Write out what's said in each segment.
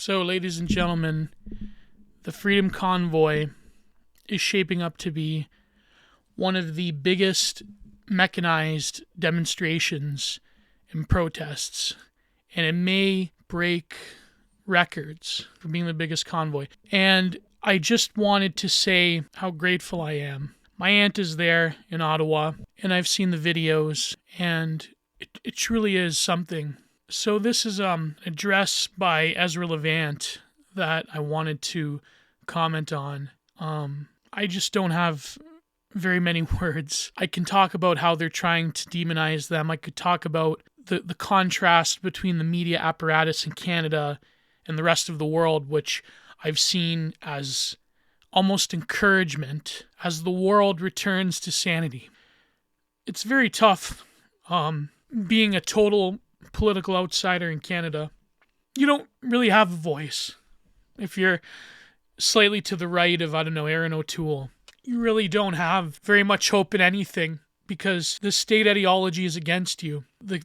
So, ladies and gentlemen, the Freedom Convoy is shaping up to be one of the biggest mechanized demonstrations and protests, and it may break records for being the biggest convoy. And I just wanted to say how grateful I am. My aunt is there in Ottawa, and I've seen the videos, and it truly is something. So this is an address by Ezra Levant that I wanted to comment on. I just don't have very many words. I can talk about how they're trying to demonize them. I could talk about the contrast between the media apparatus in Canada and the rest of the world, which I've seen as almost encouragement as the world returns to sanity. It's very tough being a total political outsider in Canada. You don't really have a voice. If you're slightly to the right of, Aaron O'Toole, you really don't have very much hope in anything because the state ideology is against you. The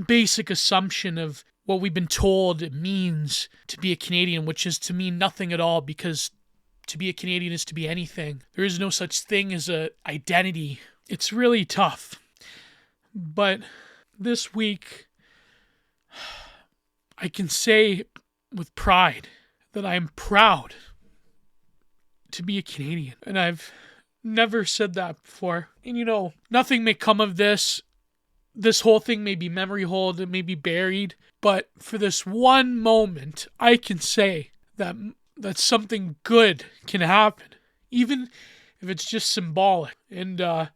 basic assumption of what we've been told it means to be a Canadian, which is to mean nothing at all, because to be a Canadian is to be anything. There is no such thing as a identity. It's really tough. But this week, I can say with pride that I am proud to be a Canadian. And I've never said that before. And nothing may come of this. This whole thing may be memory hold, it may be buried. But for this one moment, I can say that something good can happen. Even if it's just symbolic. And, I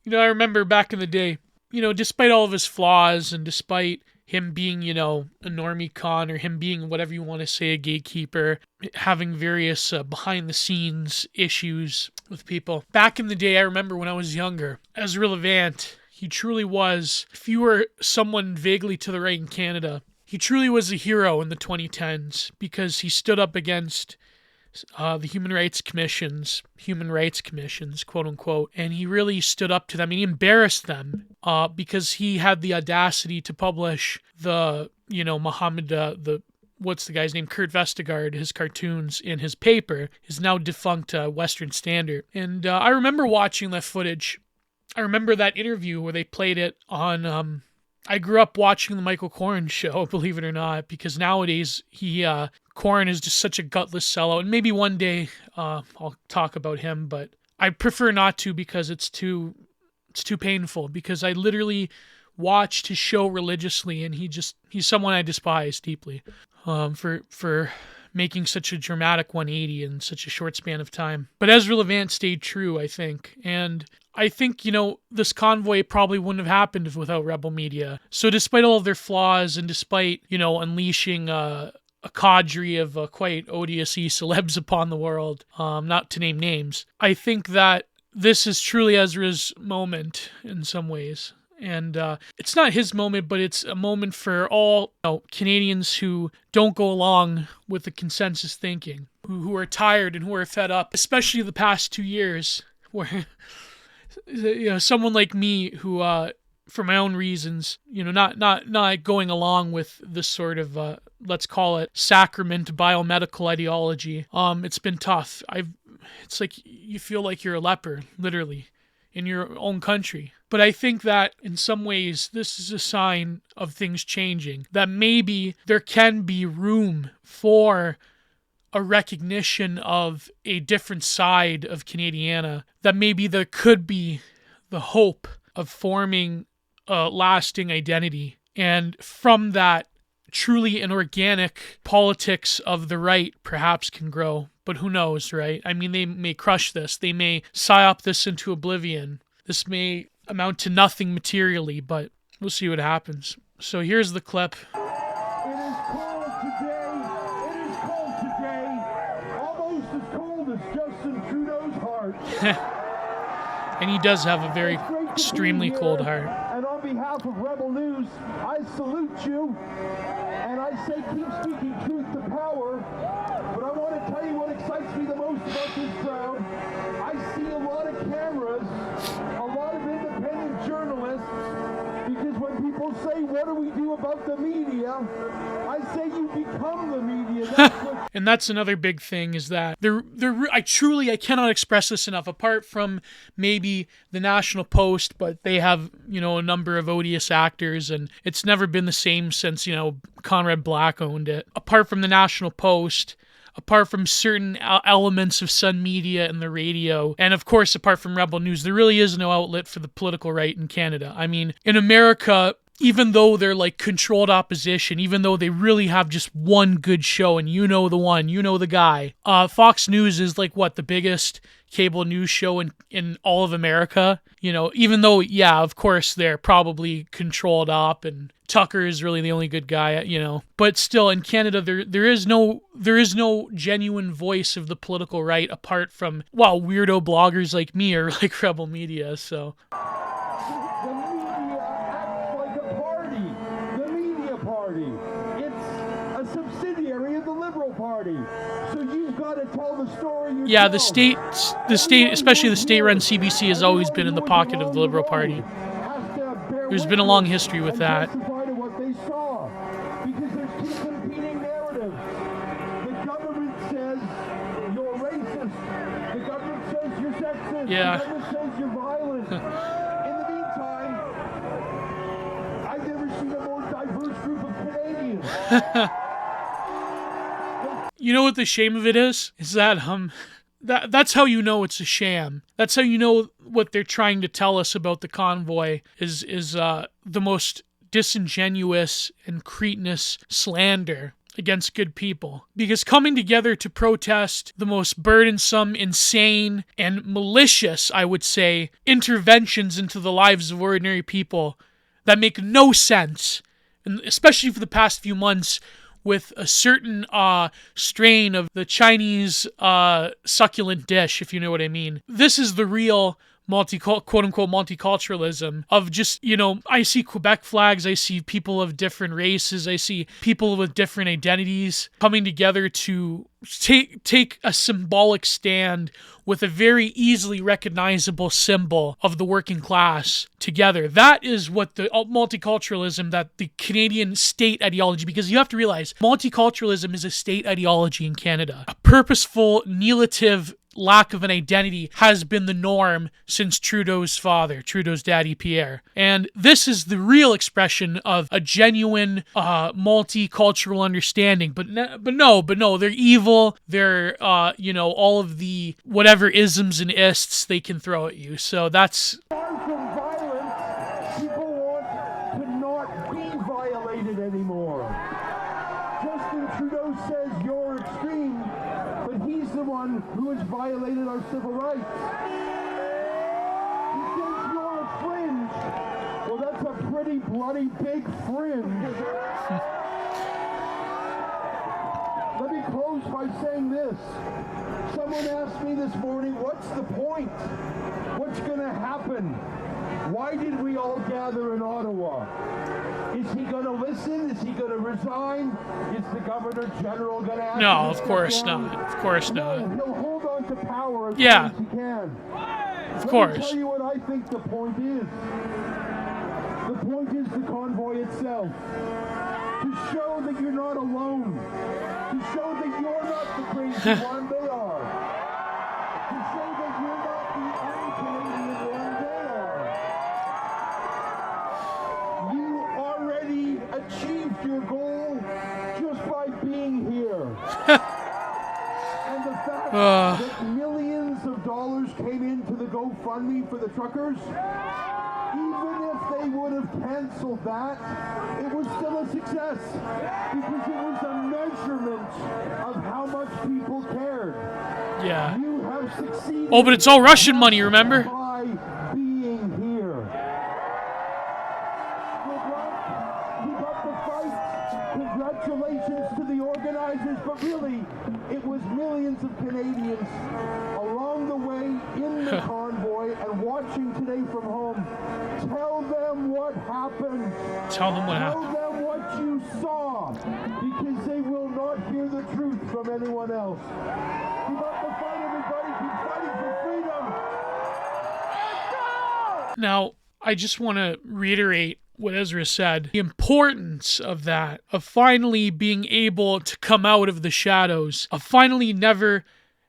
remember back in the day, despite all of his flaws and despite him being, a normie con, or him being whatever you want to say, a gatekeeper, having various behind-the-scenes issues with people. Back in the day, I remember when I was younger, Ezra Levant, he truly was, if you were someone vaguely to the right in Canada, he truly was a hero in the 2010s because he stood up against the human rights commissions, quote unquote, and he really stood up to them and he embarrassed them because he had the audacity to publish the, what's the guy's name? Kurt Vestergaard, his cartoons in his paper, his now defunct Western Standard. And I remember watching that footage. I remember that interview where they played it on, I grew up watching the Michael Corrin show, believe it or not, because nowadays Corrin is just such a gutless sellout. And maybe one day I'll talk about him, but I prefer not to because it's too painful. Because I literally watched his show religiously, and he's someone I despise deeply for making such a dramatic 180 in such a short span of time. But Ezra Levant stayed true, I think, and I think, this convoy probably wouldn't have happened without Rebel Media. So despite all of their flaws and despite, unleashing a cadre of quite odious celebs upon the world, not to name names, I think that this is truly Ezra's moment in some ways. And it's not his moment, but it's a moment for all Canadians who don't go along with the consensus thinking, who are tired and who are fed up, especially the past 2 years, where someone like me who, for my own reasons, not going along with this sort of, let's call it sacrament biomedical ideology. It's been tough. It's like you feel like you're a leper, literally, in your own country. But I think that in some ways, this is a sign of things changing, that maybe there can be room for a recognition of a different side of Canadiana, that maybe there could be the hope of forming a lasting identity. And from that, truly an organic politics of the right perhaps can grow. But who knows, right? I mean, they may crush this. They may psyop this into oblivion. This may amount to nothing materially, but we'll see what happens. So here's the clip. It is cold today, almost as cold as Justin Trudeau's heart. And he does have a very extremely cold heart. And on behalf of Rebel News, I salute you, and I say keep speaking truth to power. But I want to tell you what excites me the most about this crowd. I see a lot of cameras, a lot of independent journalists, because when people people say, what do we do about the media? I say you become the media. That's what And that's another big thing, is that I cannot express this enough. Apart from maybe the National Post, but they have, a number of odious actors, and it's never been the same since, Conrad Black owned it. Apart from the National Post, apart from certain elements of Sun Media and the radio, and of course, apart from Rebel News, there really is no outlet for the political right in Canada. I mean, in America, even though they're like controlled opposition, even though they really have just one good show, and the one, the guy, Fox News is like the biggest cable news show in all of America, even though, yeah, of course they're probably controlled up, and Tucker is really the only good guy, but still in Canada, there is no genuine voice of the political right apart from, weirdo bloggers like me or like Rebel Media, so. the media acts like a party. The media party. It's a subsidiary of the Liberal Party. So you've got to tell the story yourself. Yeah, the state, especially the state-run CBC, has always been in the pocket of the Liberal Party. There's been a long history with that. Testify to what they saw, because there's two competing narratives. The government says you're racist. The government says you're sexist. Yeah. The government says you're violent. In the meantime, I've never seen a more diverse group of Canadians. You know what the shame of it is? Is that that's how you know it's a sham. That's how you know what they're trying to tell us about the convoy is the most disingenuous and cretinous slander against good people. Because coming together to protest the most burdensome, insane, and malicious, I would say, interventions into the lives of ordinary people that make no sense, and especially for the past few months, with a certain strain of the Chinese succulent dish, if you know what I mean. This is the real quote-unquote multiculturalism of just, I see Quebec flags, I see people of different races, I see people with different identities coming together to take a symbolic stand with a very easily recognizable symbol of the working class together. That is what the multiculturalism, that the Canadian state ideology, because you have to realize multiculturalism is a state ideology in Canada. A purposeful, nihilitive lack of an identity has been the norm since Trudeau's daddy Pierre. And this is the real expression of a genuine multicultural understanding. But no, they're evil. They're all of the whatever isms and ists they can throw at you. So that's Far from violence, people want to not be violated anymore. Justin Trudeau says you're extreme, but he's the one who has violated our civil rights. He says you're a fringe. Well, that's a pretty bloody big fringe. Let me close by saying this. Someone asked me this morning, what's the point? What's going to happen? Why did we all gather in Ottawa? Is he going to listen? Is he going to resign? Is the Governor General going to ask no, him to of step course down? not. Of course No, not. he'll hold on to power as Yeah. long as he can. Of Let me course. tell you what I think the point is. The point is the convoy itself. To show that you're not alone. To show that you're not the crazy one, they are. To show that you're not the un-Canadian one, they are. You already achieved your goal just by being here. And the fact that millions of dollars came into the GoFundMe for the truckers, even if they would have canceled that, it was still a success because it was a measurement of how much people cared. Yeah. You have succeeded. Oh, but it's all Russian money, remember? By being here. Keep up the fight. Congratulations to the organizers, but really, it was millions of Canadians along the way in the convoy and watching today from home. Tell them what happened. Tell them what happened. Tell them what you saw, because they will not hear the truth from anyone else. Keep up the fight, everybody. Keep fighting for freedom. Now, I just want to reiterate what Ezra said, the importance of that, of finally being able to come out of the shadows, of finally never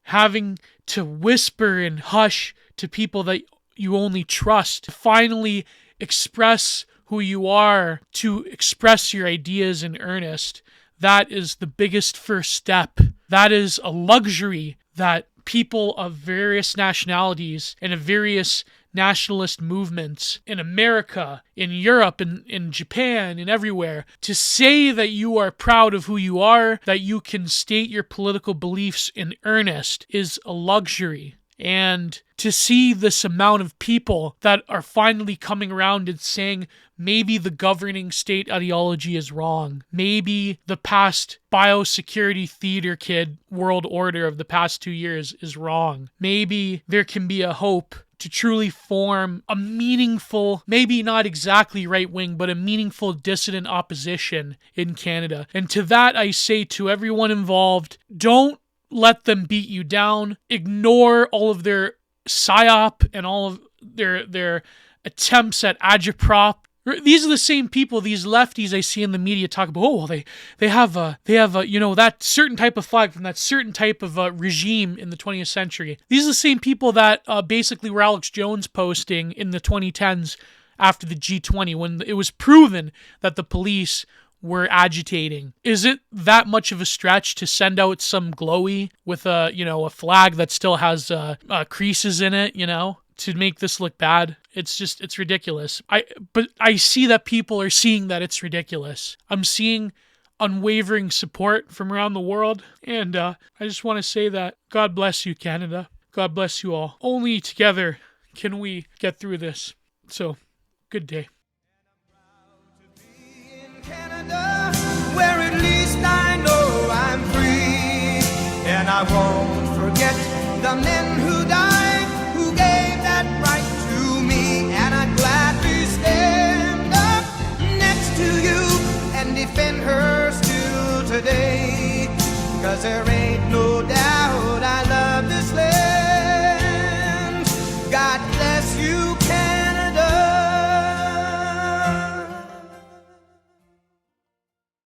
having to whisper and hush to people that you only trust, to finally express who you are, to express your ideas in earnest. That is the biggest first step. That is a luxury that people of various nationalities and of various nationalist movements in America, in Europe, in Japan, and everywhere, to say that you are proud of who you are, that you can state your political beliefs in earnest, is a luxury. And to see this amount of people that are finally coming around and saying maybe the governing state ideology is wrong, maybe the past biosecurity theater kid world order of the past 2 years is wrong, maybe there can be a hope to truly form a meaningful, maybe not exactly right-wing, but a meaningful dissident opposition in Canada. And to that I say to everyone involved, don't let them beat you down. Ignore all of their psyop and all of their attempts at agitprop. These are the same people, these lefties I see in the media talk about, oh, well, they have that certain type of flag from that certain type of regime in the 20th century. These are the same people that basically were Alex Jones posting in the 2010s after the G20 when it was proven that the police were agitating. Is it that much of a stretch to send out some glowy with a flag that still has creases in it, to make this look bad? It's ridiculous. But I see that people are seeing that it's ridiculous. I'm seeing unwavering support from around the world, and I just want to say that God bless you, Canada. God bless you all. Only together can we get through this. So, good day. Where at least I know I'm free, and I won't forget the men who died, who gave that right to me, and I'd gladly stand up next to you and defend her still today, 'cause there ain't